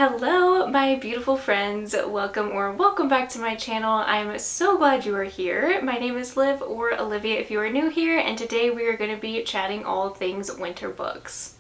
Hello, my beautiful friends. Welcome back to my channel. I'm so glad you are here. My name is Liv, or Olivia if you are new here, and today we are going to be chatting all things winter books.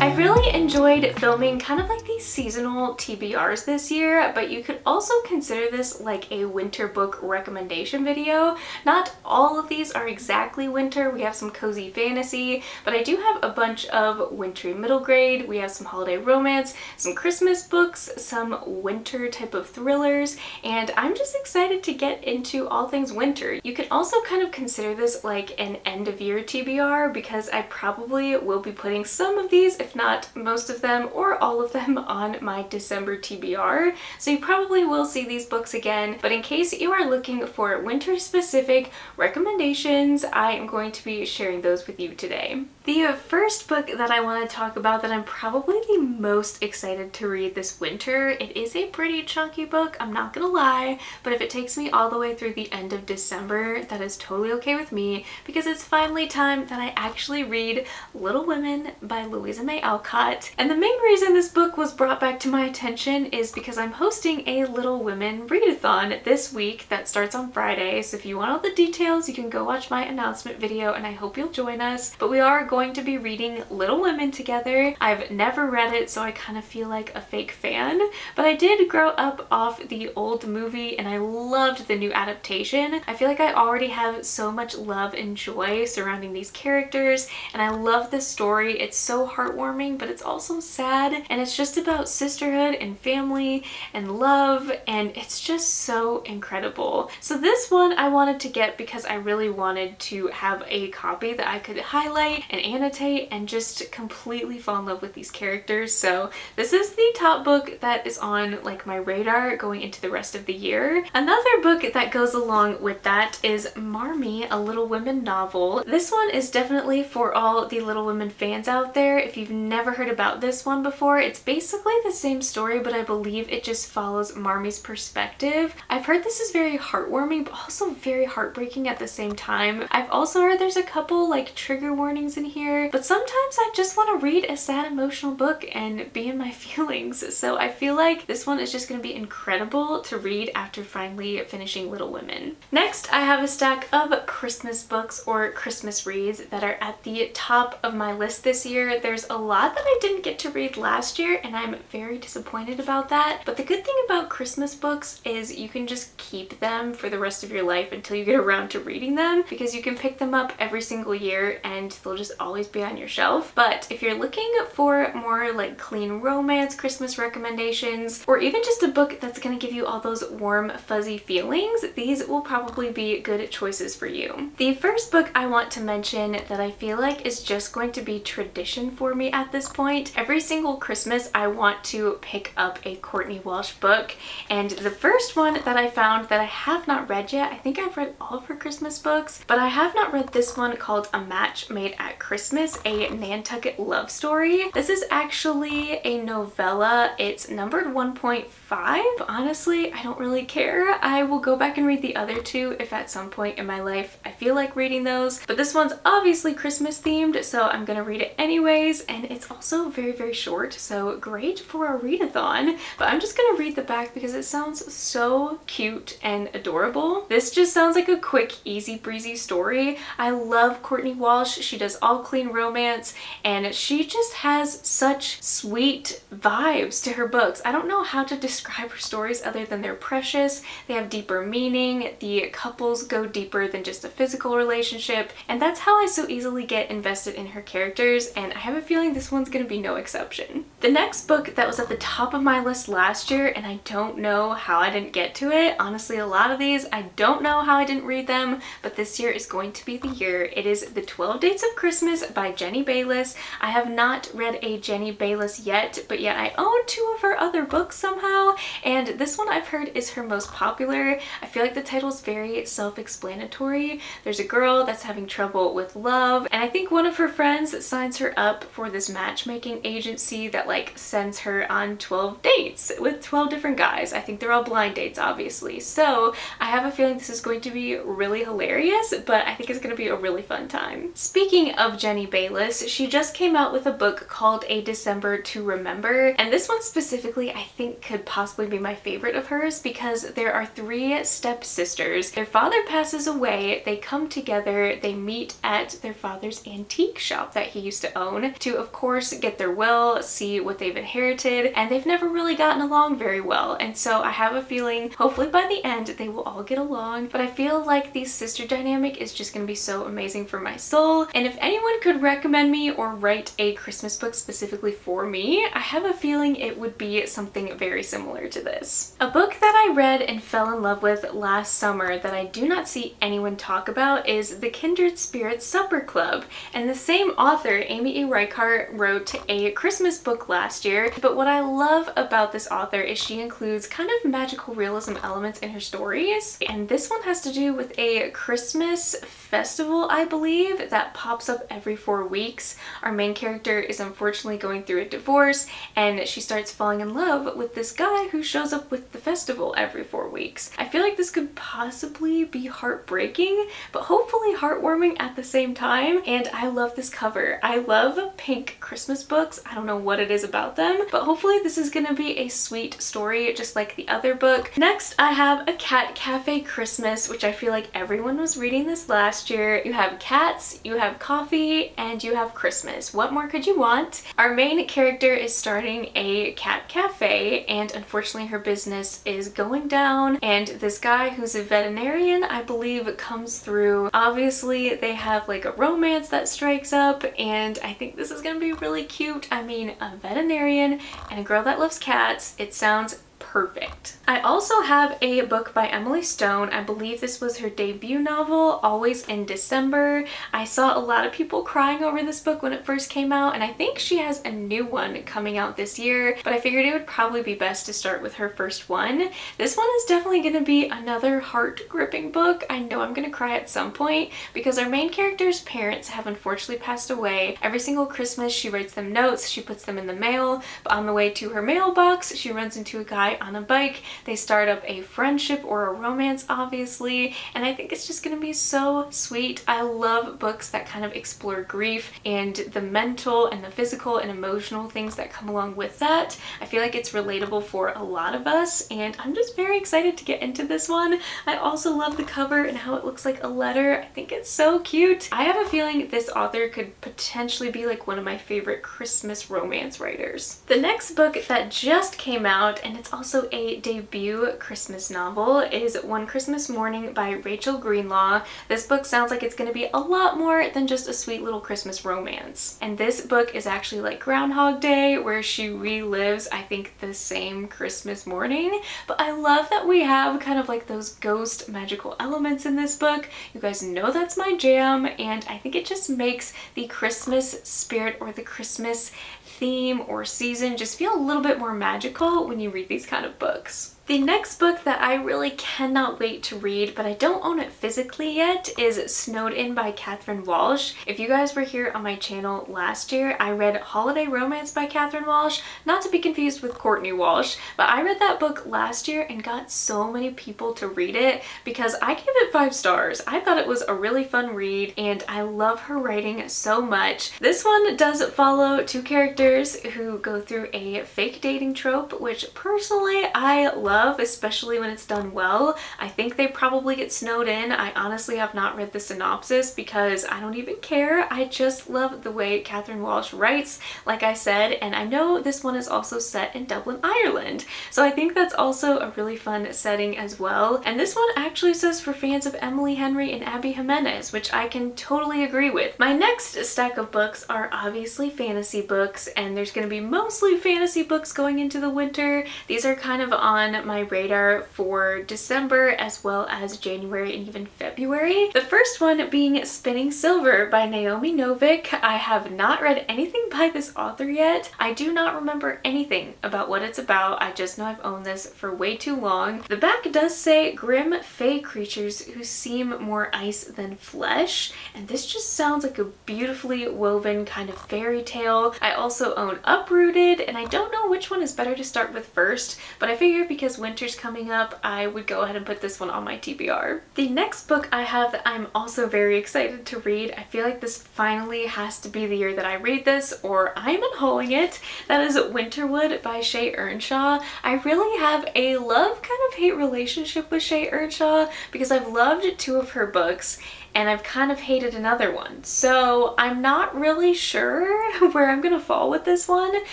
I really enjoyed filming kind of like these seasonal TBRs this year, but you could also consider this like a winter book recommendation video. Not all of these are exactly winter. We have some cozy fantasy, but I do have a bunch of wintry middle grade. We have some holiday romance, some Christmas books, some winter type of thrillers, and I'm just excited to get into all things winter. You can also kind of consider this like an end of year TBR because I probably will be putting some of these, if not most of them or all of them, on my December TBR. So you probably will see these books again, but in case you are looking for winter specific recommendations, I am going to be sharing those with you today. The first book that I want to talk about that I'm probably the most excited to read this winter, it is a pretty chunky book, I'm not gonna lie, but if it takes me all the way through the end of December, that is totally okay with me because it's finally time that I actually read Little Women by Louisa May Alcott. And the main reason this book was brought back to my attention is because I'm hosting a Little Women readathon this week that starts on Friday, so if you want all the details you can go watch my announcement video and I hope you'll join us. But we are going to be reading Little Women together. I've never read it, so I kind of feel like a fake fan, but I did grow up off the old movie and I loved the new adaptation. I feel like I already have so much love and joy surrounding these characters, and I love this story. It's so heartwarming, but it's also sad, and it's just about sisterhood and family and love, and it's just so incredible. So this one I wanted to get because I really wanted to have a copy that I could highlight and annotate and just completely fall in love with these characters. So this is the top book that is on like my radar going into the rest of the year. Another book that goes along with that is Marmee, a Little Women novel. This one is definitely for all the Little Women fans out there. If you've never heard about this one before, it's basically the same story, but I believe it just follows Marmee's perspective. I've heard this is very heartwarming, but also very heartbreaking at the same time. I've also heard there's a couple like trigger warnings in here, but sometimes I just want to read a sad emotional book and be in my feelings. So I feel like this one is just going to be incredible to read after finally finishing Little Women. Next, I have a stack of Christmas books or Christmas reads that are at the top of my list this year. There's a lot that I didn't get to read last year and I'm very disappointed about that. But the good thing about Christmas books is you can just keep them for the rest of your life until you get around to reading them, because you can pick them up every single year and they'll just always be on your shelf. But if you're looking for more like clean romance Christmas recommendations, or even just a book that's going to give you all those warm fuzzy feelings, these will probably be good choices for you. The first book I want to mention that I feel like is just going to be tradition for me at this point. Every single Christmas I want to pick up a Courtney Walsh book, and the first one that I found that I have not read yet, I think I've read all of her Christmas books, but I have not read this one called A Match Made at Christmas, a Nantucket love story. This is actually a novella. It's numbered 1.5. Honestly, I don't really care. I will go back and read the other two if at some point in my life I feel like reading those, but this one's obviously Christmas themed, so I'm gonna read it anyways, and it's also very short, so great for a readathon. But I'm just gonna read the back because it sounds so cute and adorable. This just sounds like a quick, easy breezy story. I love Courtney Walsh. She does all clean romance and she just has such sweet vibes to her books. I don't know how to describe her stories other than they're precious. They have deeper meaning. The couples go deeper than just a physical relationship, and that's how I so easily get invested in her characters, and I have a feeling this one's gonna be no exception. The next book that was at the top of my list last year, and I don't know how I didn't get to it. Honestly, a lot of these, I don't know how I didn't read them, but this year is going to be the year. It is The 12 Dates of Christmas by Jenny Bayliss. I have not read a Jenny Bayliss yet, but yet I own two of her other books somehow, and this one I've heard is her most popular. I feel like the title is very self-explanatory. There's a girl that's having trouble with love, and I think one of her friends signs her up for this matchmaking agency that like sends sends her on 12 dates with 12 different guys. I think they're all blind dates, obviously. So I have a feeling this is going to be really hilarious, but I think it's going to be a really fun time. Speaking of Jenny Bayliss, she just came out with a book called A December to Remember, and this one specifically I think could possibly be my favorite of hers because there are 3 stepsisters. Their father passes away, they come together, they meet at their father's antique shop that he used to own to, of course, get their will, see what they've inherited, and they've never really gotten along very well. And so I have a feeling hopefully by the end they will all get along, but I feel like the sister dynamic is just going to be so amazing for my soul. And if anyone could recommend me or write a Christmas book specifically for me, I have a feeling it would be something very similar to this. A book that I read and fell in love with last summer that I do not see anyone talk about is The Kindred Spirits Supper Club, and the same author, Amy E. Reichart, wrote a Christmas book last year, but what I love about this author is she includes kind of magical realism elements in her stories, and this one has to do with a Christmas festival, I believe, that pops up every 4 weeks. Our main character is unfortunately going through a divorce, and she starts falling in love with this guy who shows up with the festival every 4 weeks. I feel like this could possibly be heartbreaking, but hopefully heartwarming at the same time, and I love this cover. I love pink Christmas books. I don't know what it is about them, but hopefully this is gonna be a sweet story just like the other book. Next, I have A Cat Cafe Christmas, which I feel like everyone was reading this last year. You have cats, you have coffee, and you have Christmas. What more could you want? Our main character is starting a cat cafe, and unfortunately her business is going down, and this guy who's a veterinarian, I believe, comes through. Obviously they have like a romance that strikes up, and I think this is gonna be really cute. I mean, a veterinarian and a girl that loves cats, it sounds perfect. I also have a book by Emily Stone. I believe this was her debut novel, Always in December. I saw a lot of people crying over this book when it first came out, and I think she has a new one coming out this year, but I figured it would probably be best to start with her first one. This one is definitely going to be another heart-gripping book. I know I'm going to cry at some point because our main character's parents have unfortunately passed away. Every single Christmas she writes them notes, she puts them in the mail, but on the way to her mailbox she runs into a guy on a bike. They start up a friendship or a romance, obviously, and I think it's just gonna be so sweet. I love books that kind of explore grief and the mental and the physical and emotional things that come along with that. I feel like it's relatable for a lot of us, and I'm just very excited to get into this one. I also love the cover and how it looks like a letter. I think it's so cute. I have a feeling this author could potentially be like one of my favorite Christmas romance writers. The next book that just came out, and it's also a debut Christmas novel, is One Christmas Morning by Rachel Greenlaw. This book sounds like it's going to be a lot more than just a sweet little Christmas romance. And this book is actually like Groundhog Day, where she relives, I think, the same Christmas morning. But I love that we have kind of like those ghost magical elements in this book. You guys know that's my jam, and I think it just makes the Christmas spirit or the Christmas theme or season just feel a little bit more magical when you read these kind of books. The next book that I really cannot wait to read, but I don't own it physically yet, is Snowed In by Catherine Walsh. If you guys were here on my channel last year, I read Holiday Romance by Catherine Walsh, not to be confused with Courtney Walsh, but I read that book last year and got so many people to read it because I gave it 5 stars. I thought it was a really fun read, and I love her writing so much. This one does follow 2 characters who go through a fake dating trope, which personally I love, especially when it's done well. I think they probably get snowed in. I honestly have not read the synopsis because I don't even care. I just love the way Catherine Walsh writes, like I said, and I know this one is also set in Dublin, Ireland. So I think that's also a really fun setting as well. And this one actually says for fans of Emily Henry and Abby Jimenez, which I can totally agree with. My next stack of books are obviously fantasy books, and there's going to be mostly fantasy books going into the winter. These are kind of on on my radar for December as well as January and even February. The first one being Spinning Silver by Naomi Novik. I have not read anything by this author yet. I do not remember anything about what it's about. I just know I've owned this for way too long. The back does say grim fae creatures who seem more ice than flesh, and this just sounds like a beautifully woven kind of fairy tale. I also own Uprooted, and I don't know which one is better to start with first, but I figured because winter's coming up, I would go ahead and put this one on my TBR. The next book I have that I'm also very excited to read, I feel like this finally has to be the year that I read this or I'm unhauling it. That is Winterwood by Shay Earnshaw. I really have a love kind of hate relationship with Shay Earnshaw because I've loved two of her books and I've kind of hated another one. So I'm not really sure where I'm gonna fall with this one,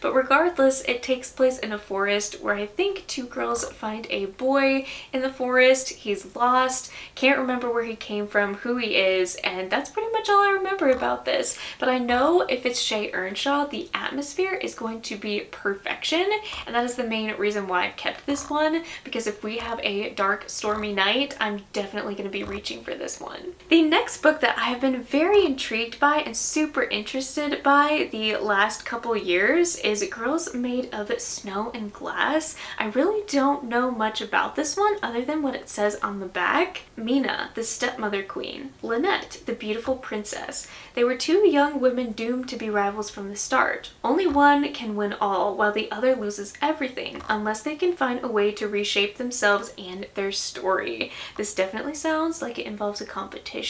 but regardless, it takes place in a forest where I think two girls find a boy in the forest. He's lost, can't remember where he came from, who he is, and that's pretty much all I remember about this. But I know if it's Shay Earnshaw, the atmosphere is going to be perfection, and that is the main reason why I've kept this one, because if we have a dark, stormy night, I'm definitely gonna be reaching for this one. The next book that I have been very intrigued by and super interested by the last couple years is Girls Made of Snow and Glass. I really don't know much about this one other than what it says on the back. Mina, the stepmother queen. Lynette, the beautiful princess. They were two young women doomed to be rivals from the start. Only one can win all, while the other loses everything, unless they can find a way to reshape themselves and their story. This definitely sounds like it involves a competition.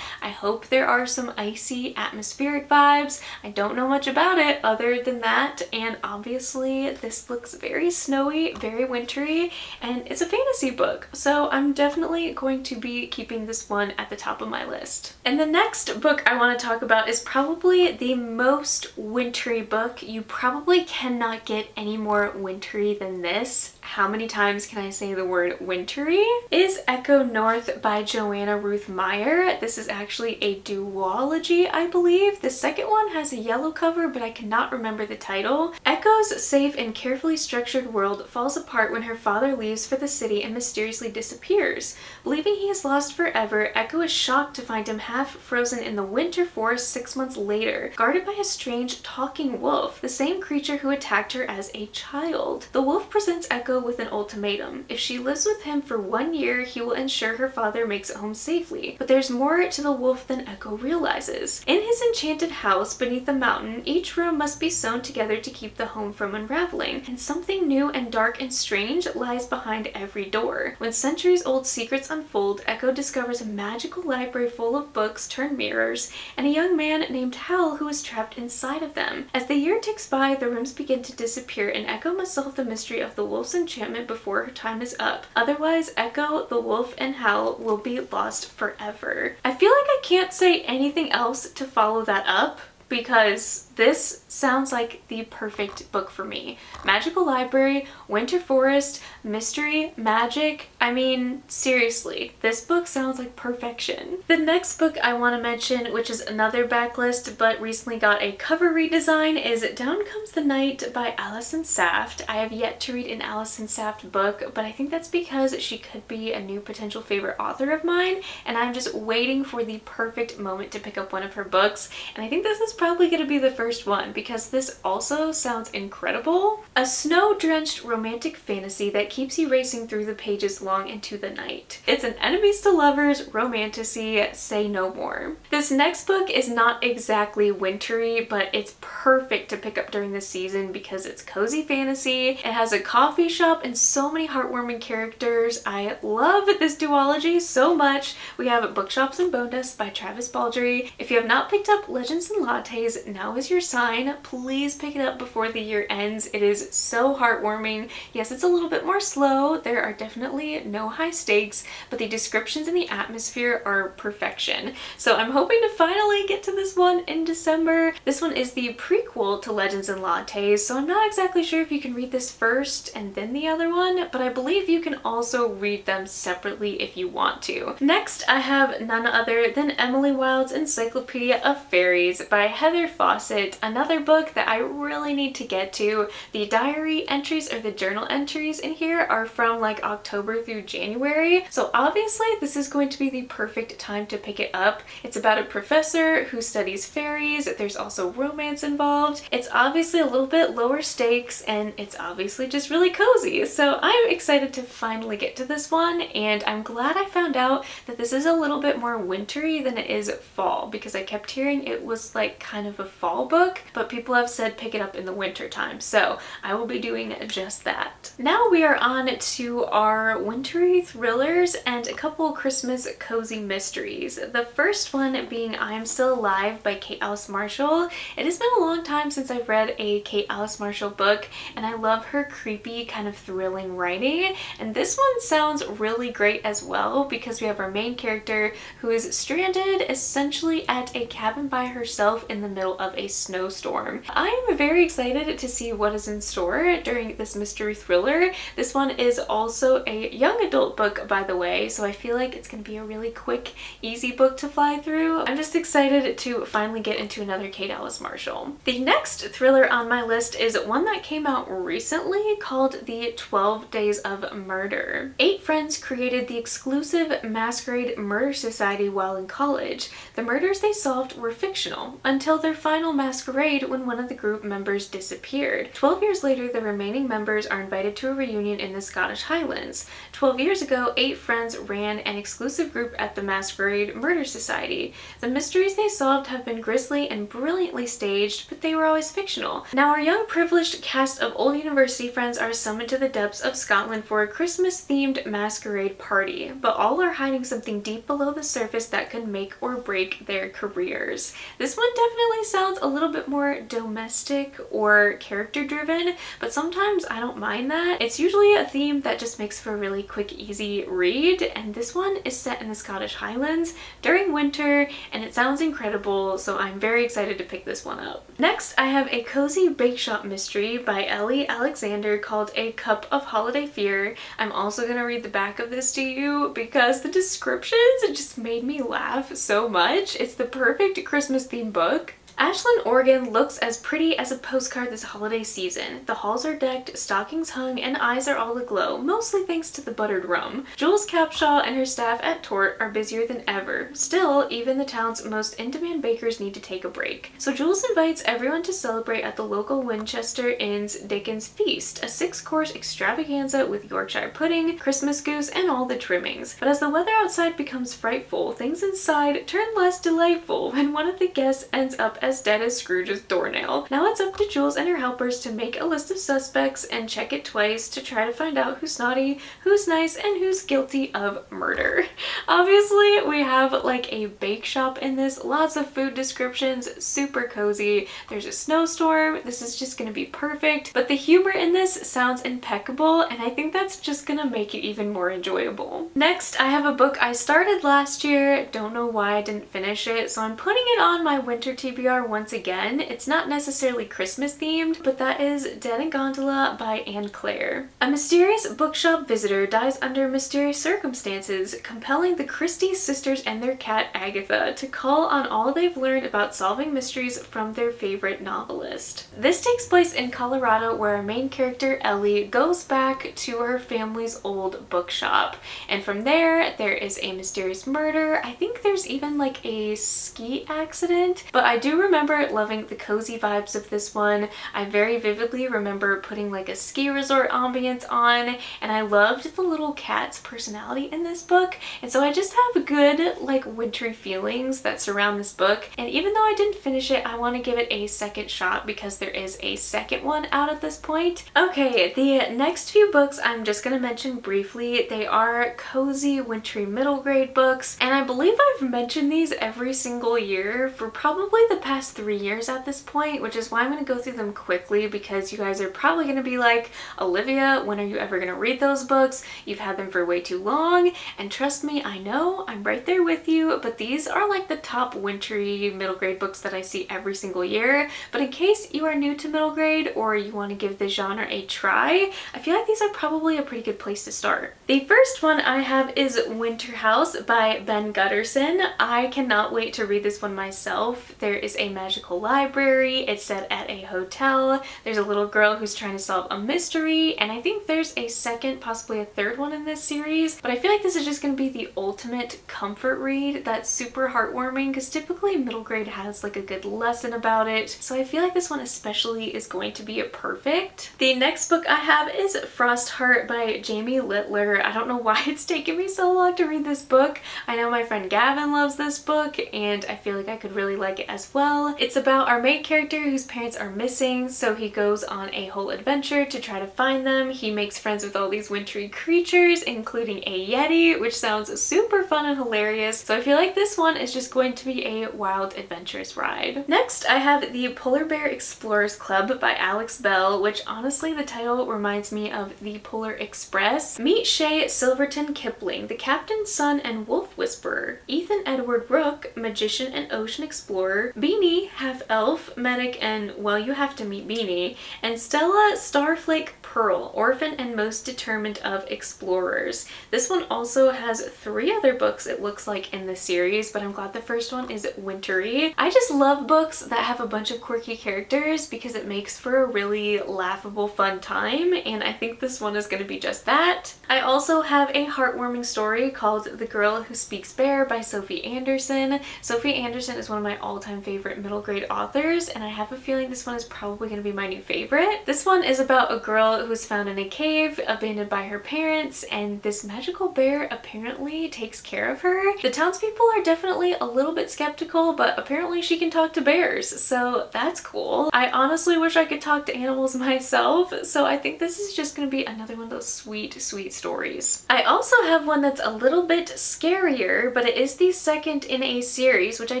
I hope there are some icy atmospheric vibes. I don't know much about it other than that, and obviously this looks very snowy, very wintry, and it's a fantasy book, so I'm definitely going to be keeping this one at the top of my list. And the next book I want to talk about is probably the most wintry book. You probably cannot get any more wintry than this. How many times can I say the word wintry? Is Echo North by Joanna Ruth Meyer. This is actually a duology, I believe. The second one has a yellow cover, but I cannot remember the title. Echo's safe and carefully structured world falls apart when her father leaves for the city and mysteriously disappears. Believing he is lost forever, Echo is shocked to find him half frozen in the winter forest 6 months later, guarded by a strange talking wolf, the same creature who attacked her as a child. The wolf presents Echo with an ultimatum. If she lives with him for 1 year, he will ensure her father makes it home safely. But there's more to the wolf than Echo realizes. In his enchanted house beneath the mountain, each room must be sewn together to keep the home from unraveling, and something new and dark and strange lies behind every door. When centuries-old secrets unfold, Echo discovers a magical library full of books turned mirrors, and a young man named Hal who is trapped inside of them. As the year ticks by, the rooms begin to disappear, and Echo must solve the mystery of the wolf's enchantment before her time is up. Otherwise, Echo, the wolf, and Hal will be lost forever. I feel like I can't say anything else to follow that up because this sounds like the perfect book for me. Magical library, winter forest, mystery, magic. I mean, seriously, this book sounds like perfection. The next book I want to mention, which is another backlist but recently got a cover redesign, is Down Comes the Night by Allison Saft. I have yet to read an Allison Saft book, but I think that's because she could be a new potential favorite author of mine, and I'm just waiting for the perfect moment to pick up one of her books, and I think this is probably going to be the first one because this also sounds incredible. A snow-drenched romantic fantasy that keeps you racing through the pages long into the night. It's an enemies to lovers romantasy, say no more. This next book is not exactly wintry, but it's perfect to pick up during the season because it's cozy fantasy. It has a coffee shop and so many heartwarming characters. I love this duology so much. We have Bookshops and Bone Dust by Travis Baldree. If you have not picked up Legends and Lattes, now is your sign. Please pick it up before the year ends. It is so heartwarming. Yes, it's a little bit more slow. There are definitely no high stakes, but the descriptions and the atmosphere are perfection. So I'm hoping to finally get to this one in December. This one is the prequel to Legends and Lattes, so I'm not exactly sure if you can read this first and then the other one, but I believe you can also read them separately if you want to. Next, I have none other than Emily Wilde's Encyclopedia of Fairies by Heather Fawcett, another book that I really need to get to. The diary entries or the journal entries in here are from like October through January, so obviously this is going to be the perfect time to pick it up. It's about a professor who studies fairies. There's also romance involved. It's obviously a little bit lower stakes, and it's obviously just really cozy. So I'm excited to finally get to this one, and I'm glad I found out that this is a little bit more wintry than it is fall, because I kept hearing it was like kind of a fall book, but people have said pick it up in the winter time, so I will be doing just that. Now we are on to our wintry thrillers and a couple Christmas cozy mysteries. The first one being I Am Still Alive by Kate Alice Marshall. It has been a long time since I've read a Kate Alice Marshall book, and I love her creepy kind of thrilling writing, and this one sounds really great as well because we have our main character who is stranded essentially at a cabin by herself in the middle of a snowstorm. I am very excited to see what is in store during this mystery thriller. This one is also a young adult book, by the way, so I feel like it's going to be a really quick, easy book to fly through. I'm just excited to finally get into another Kate Alice Marshall. The next thriller on my list is one that came out recently called The 12 Days of Murder. 8 friends created the exclusive masquerade murder society while in college. The murders they solved were fictional until their final masquerade when one of the group members disappeared. 12 years later, the remaining members are invited to a reunion in the Scottish Highlands. 12 years ago, 8 friends ran an exclusive group at the Masquerade Murder Society. The mysteries they solved have been grisly and brilliantly staged, but they were always fictional. Now our young privileged cast of old university friends are summoned to the depths of Scotland for a Christmas-themed masquerade party, but all are hiding something deep below the surface that could make or break their careers. This one definitely sounds a little bit more domestic or character-driven, but sometimes I don't mind that. It's usually a theme that just makes for a really quick, easy read, and this one is set in the Scottish Highlands during winter, and it sounds incredible, so I'm very excited to pick this one up. Next, I have a cozy bake shop mystery by Ellie Alexander called A Cup of Holiday Fear. I'm also going to read the back of this to you because the descriptions just made me laugh so much. It's the perfect Christmas themed book. Ashland, Oregon looks as pretty as a postcard this holiday season. The halls are decked, stockings hung, and eyes are all aglow, mostly thanks to the buttered rum. Jules Capshaw and her staff at Tort are busier than ever. Still, even the town's most in-demand bakers need to take a break. So Jules invites everyone to celebrate at the local Winchester Inn's Dickens Feast, a 6-course extravaganza with Yorkshire pudding, Christmas goose, and all the trimmings. But as the weather outside becomes frightful, things inside turn less delightful when one of the guests ends up as dead as Scrooge's doornail. Now it's up to Jules and her helpers to make a list of suspects and check it twice to try to find out who's naughty, who's nice, and who's guilty of murder. Obviously, we have like a bake shop in this, lots of food descriptions, super cozy. There's a snowstorm. This is just gonna be perfect, but the humor in this sounds impeccable, and I think that's just gonna make it even more enjoyable. Next, I have a book I started last year. Don't know why I didn't finish it, so I'm putting it on my winter TBR once again. It's not necessarily Christmas themed, but that is Dead in Gondola by Anne Claire. A mysterious bookshop visitor dies under mysterious circumstances, compelling the Christie sisters and their cat Agatha to call on all they've learned about solving mysteries from their favorite novelist. This takes place in Colorado, where our main character Ellie goes back to her family's old bookshop, and from there is a mysterious murder. I think there's even like a ski accident, but I do remember loving the cozy vibes of this one. I very vividly remember putting like a ski resort ambience on, and I loved the little cat's personality in this book, and so I just have good like wintry feelings that surround this book. And even though I didn't finish it, I want to give it a second shot because there is a second one out at this point. Okay, the next few books I'm just going to mention briefly. They are cozy wintry middle grade books, and I believe I've mentioned these every single year for probably the past 3 years at this point, which is why I'm going to go through them quickly, because you guys are probably going to be like, Olivia, when are you ever going to read those books? You've had them for way too long. And trust me, I know, I'm right there with you, but these are like the top wintry middle grade books that I see every single year. But in case you are new to middle grade or you want to give the genre a try, I feel like these are probably a pretty good place to start. The first one I have is Winter House by Ben Gutterson. I cannot wait to read this one myself. There is a magical library. It's set at a hotel. There's a little girl who's trying to solve a mystery, and I think there's a second, possibly a third one in this series, but I feel like this is just going to be the ultimate comfort read that's super heartwarming because typically middle grade has like a good lesson about it, so I feel like this one especially is going to be perfect. The next book I have is Frost Heart by Jamie Littler. I don't know why it's taken me so long to read this book. I know my friend Gavin loves this book and I feel like I could really like it as well. It's about our main character whose parents are missing, so he goes on a whole adventure to try to find them. He makes friends with all these wintry creatures, including a yeti, which sounds super fun and hilarious. So I feel like this one is just going to be a wild, adventurous ride. Next, I have The Polar Bear Explorers Club by Alex Bell, which honestly the title reminds me of The Polar Express. Meet Shay Silverton Kipling, the captain's son and wolf whisperer. Ethan Edward Rook, magician and ocean explorer. Beanie, half-elf, medic, and well, you have to meet Beanie. And Stella Starflake Pearl, orphan and most determined of explorers. This one also has 3 other books it looks like in the series, but I'm glad the first one is wintry. I just love books that have a bunch of quirky characters because it makes for a really laughable, fun time, and I think this one is going to be just that. I also have a heartwarming story called The Girl Who Speaks Bear by Sophie Anderson. Sophie Anderson is one of my all-time favorite middle grade authors, and I have a feeling this one is probably going to be my new favorite. This one is about a girl who's found in a cave, abandoned by her parents, and this magical bear apparently takes care of her. The townspeople are definitely a little bit skeptical, but apparently she can talk to bears, so that's cool. I honestly wish I could talk to animals myself, so I think this is just going to be another one of those sweet, sweet stories. I also have one that's a little bit scarier, but it is the second in a series, which I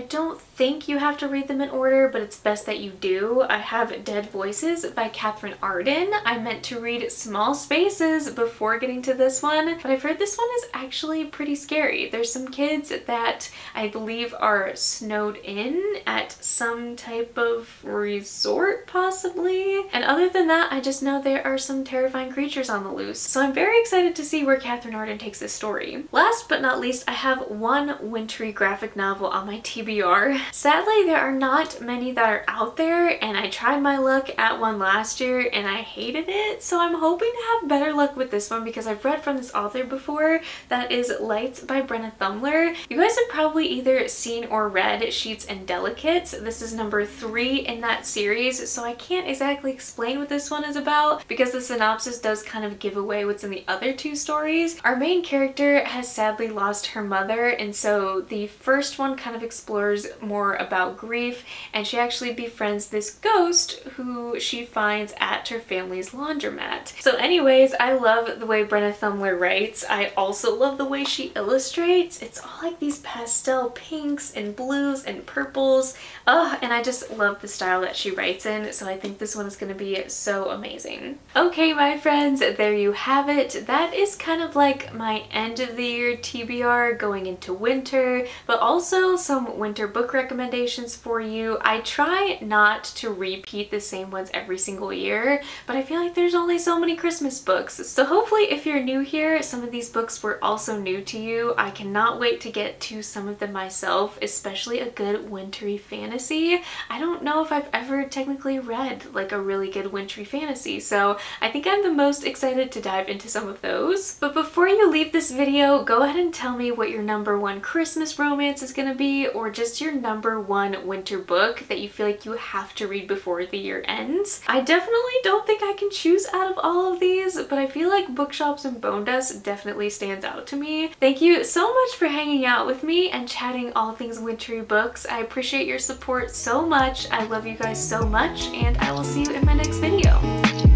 don't think you have to read them in order, but it's best that you do. I have Dead Voices by Catherine Arden. I meant to read Small Spaces before getting to this one, but I've heard this one is actually pretty scary. There's some kids that I believe are snowed in at some type of resort possibly, and other than that I just know there are some terrifying creatures on the loose, so I'm very excited to see where Catherine Arden takes this story. Last but not least, I have one wintry graphic novel on my TBR. Sadly, there are not many that are out there, and I tried my luck at one last year and I hated it, so I'm hoping to have better luck with this one because I've read from this author before. That is Lights by Brenna Thumler. You guys have probably either seen or read Sheets and Delicates. This is number 3 in that series, so I can't exactly explain what this one is about because the synopsis does kind of give away what's in the other 2 stories. Our main character has sadly lost her mother, and so the first one kind of explores more about grief, and she actually befriends this ghost who she finds at her family's laundromat. So anyways, I love the way Brenna Thumler writes. I also love the way she illustrates. It's all like these pastel pinks and blues and purples. Oh, and I just love the style that she writes in, so I think this one is going to be so amazing. Okay, my friends, there you have it. That is kind of like my end of the year TBR going into winter, but also some winter book recommendations for you. I try not to repeat the same ones every single year, but I feel like there's only so many Christmas books, so hopefully if you're new here, some of these books were also new to you. I cannot wait to get to some of them myself, especially a good wintry fantasy. I don't know if I've ever technically read like a really good wintry fantasy, so I think I'm the most excited to dive into some of those. But before you leave this video, go ahead and tell me what your #1 Christmas romance is gonna be, or just your #1 winter book that you feel like you have to read before the year ends. I definitely don't think I can choose out of all of these, but I feel like Bookshops and Bone Dust definitely stands out to me. Thank you so much for hanging out with me and chatting all things wintry books. I appreciate your support so much. I love you guys so much, and I will see you in my next video.